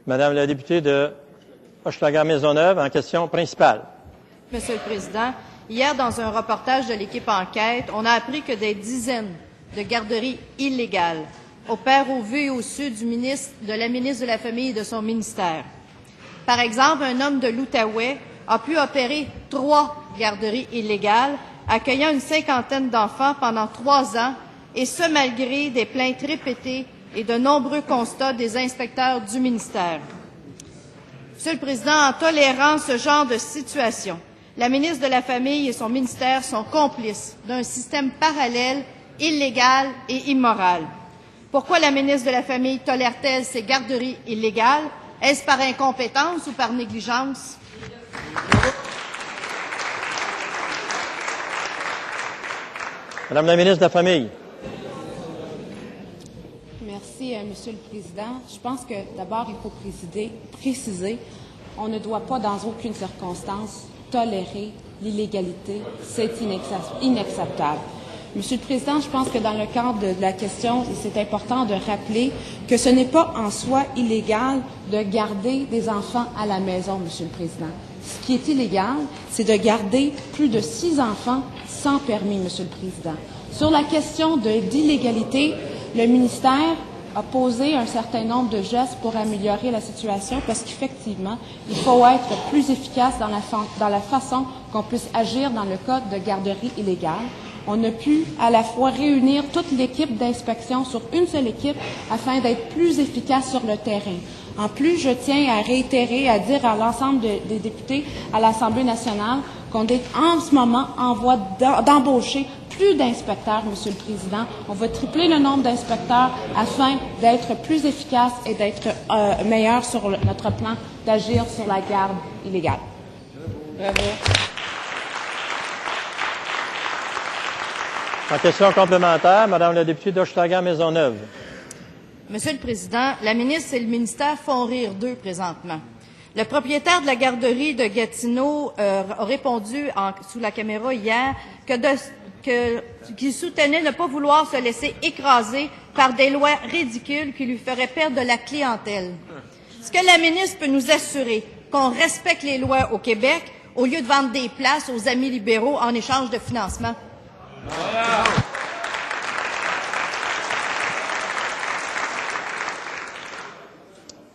Madame la députée de Hochelaga-Maisonneuve, en question principale. Monsieur le Président, hier, dans un reportage de l'équipe Enquête, on a appris que des dizaines de garderies illégales opèrent au vu et au su de la ministre de la Famille et de son ministère. Par exemple, un homme de l'Outaouais a pu opérer 3 garderies illégales, accueillant une 50aine d'enfants pendant 3 ans, et ce malgré des plaintes répétées et de nombreux constats des inspecteurs du ministère. Monsieur le Président, en tolérant ce genre de situation, la ministre de la Famille et son ministère sont complices d'un système parallèle, illégal et immoral. Pourquoi la ministre de la Famille tolère-t-elle ces garderies illégales? Est-ce par incompétence ou par négligence? Madame la ministre de la Famille. Merci, Monsieur le Président. Je pense que d'abord, il faut préciser, on ne doit pas dans aucune circonstance tolérer l'illégalité. C'est inacceptable. Monsieur le Président, je pense que dans le cadre de la question, c'est important de rappeler que ce n'est pas en soi illégal de garder des enfants à la maison, Monsieur le Président. Ce qui est illégal, c'est de garder plus de 6 enfants sans permis, Monsieur le Président. Sur la question d'illégalité, le ministère a posé un certain nombre de gestes pour améliorer la situation parce qu'effectivement, il faut être plus efficace dans la façon qu'on puisse agir dans le cas de garderie illégale. On a pu à la fois réunir toute l'équipe d'inspection sur une seule équipe afin d'être plus efficace sur le terrain. En plus, je tiens à réitérer, à dire à l'ensemble des députés à l'Assemblée nationale qu'on est en ce moment en voie d'embaucher plus d'inspecteurs, Monsieur le Président. On va tripler le nombre d'inspecteurs afin d'être plus efficace et d'être meilleur sur notre plan d'agir sur la garde illégale. Bravo. En question complémentaire, Madame la députée d'Hochelaga-Maisonneuve. Monsieur le Président, la ministre et le ministère font rire d'eux présentement. Le propriétaire de la garderie de Gatineau a répondu sous la caméra hier qu'il soutenait ne pas vouloir se laisser écraser par des lois ridicules qui lui feraient perdre de la clientèle. Est-ce que la ministre peut nous assurer qu'on respecte les lois au Québec au lieu de vendre des places aux amis libéraux en échange de financement?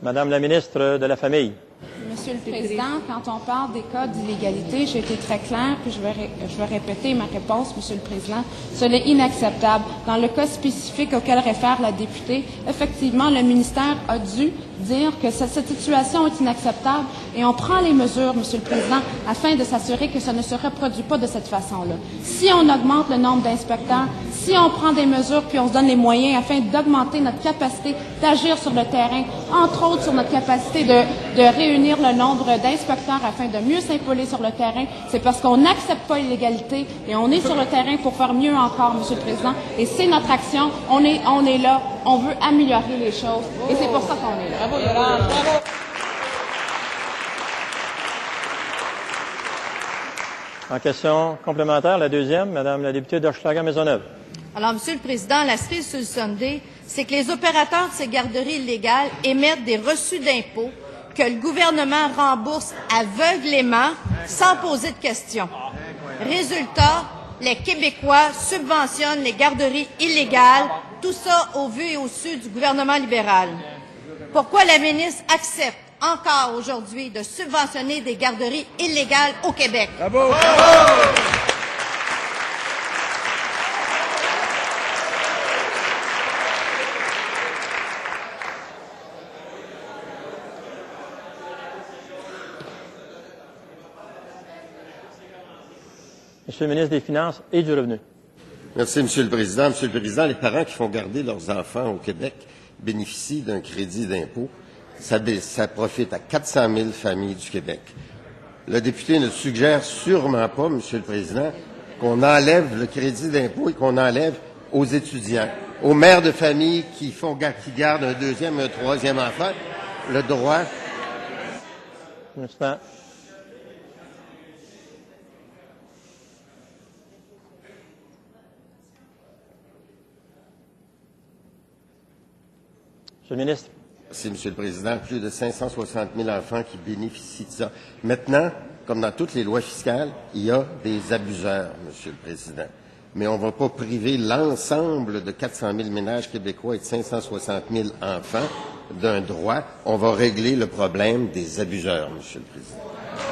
Madame la ministre de la Famille. Monsieur le Président, quand on parle des cas d'illégalité, j'ai été très claire, puis je vais répéter ma réponse, Monsieur le Président. Cela est inacceptable. Dans le cas spécifique auquel réfère la députée, effectivement, le ministère a dû dire que cette situation est inacceptable et on prend les mesures, Monsieur le Président, afin de s'assurer que ça ne se reproduit pas de cette façon-là. Si on augmente le nombre d'inspecteurs, si on prend des mesures puis on se donne les moyens afin d'augmenter notre capacité d'agir sur le terrain, entre autres sur notre capacité de réunir le nombre d'inspecteurs afin de mieux s'impoler sur le terrain, c'est parce qu'on n'accepte pas l'illégalité et on est sur le terrain pour faire mieux encore, Monsieur le Président. Et c'est notre action. On est là. On veut améliorer les choses. Et c'est pour ça qu'on est là. Bravo, Yolande. Bravo. En question complémentaire, la deuxième, Madame la députée d'Hochelaga-Maisonneuve. Alors, Monsieur le Président, la cerise sur le sundae, c'est que les opérateurs de ces garderies illégales émettent des reçus d'impôts que le gouvernement rembourse aveuglément sans poser de questions. Résultat, les Québécois subventionnent les garderies illégales, tout ça au vu et au su du gouvernement libéral. Pourquoi la ministre accepte encore aujourd'hui de subventionner des garderies illégales au Québec? Bravo! Bravo! Monsieur le ministre des Finances et du Revenu. Merci, Monsieur le Président. Monsieur le Président, les parents qui font garder leurs enfants au Québec bénéficient d'un crédit d'impôt. Ça profite à 400 000 familles du Québec. Le député ne suggère sûrement pas, Monsieur le Président, qu'on enlève le crédit d'impôt et qu'on enlève aux étudiants, aux mères de famille qui gardent un deuxième et un troisième enfant, le droit. Monsieur le ministre. C'est, Monsieur le Président, plus de 560 000 enfants qui bénéficient de ça. Maintenant, comme dans toutes les lois fiscales, il y a des abuseurs, Monsieur le Président. Mais on ne va pas priver l'ensemble de 400 000 ménages québécois et de 560 000 enfants d'un droit. On va régler le problème des abuseurs, Monsieur le Président.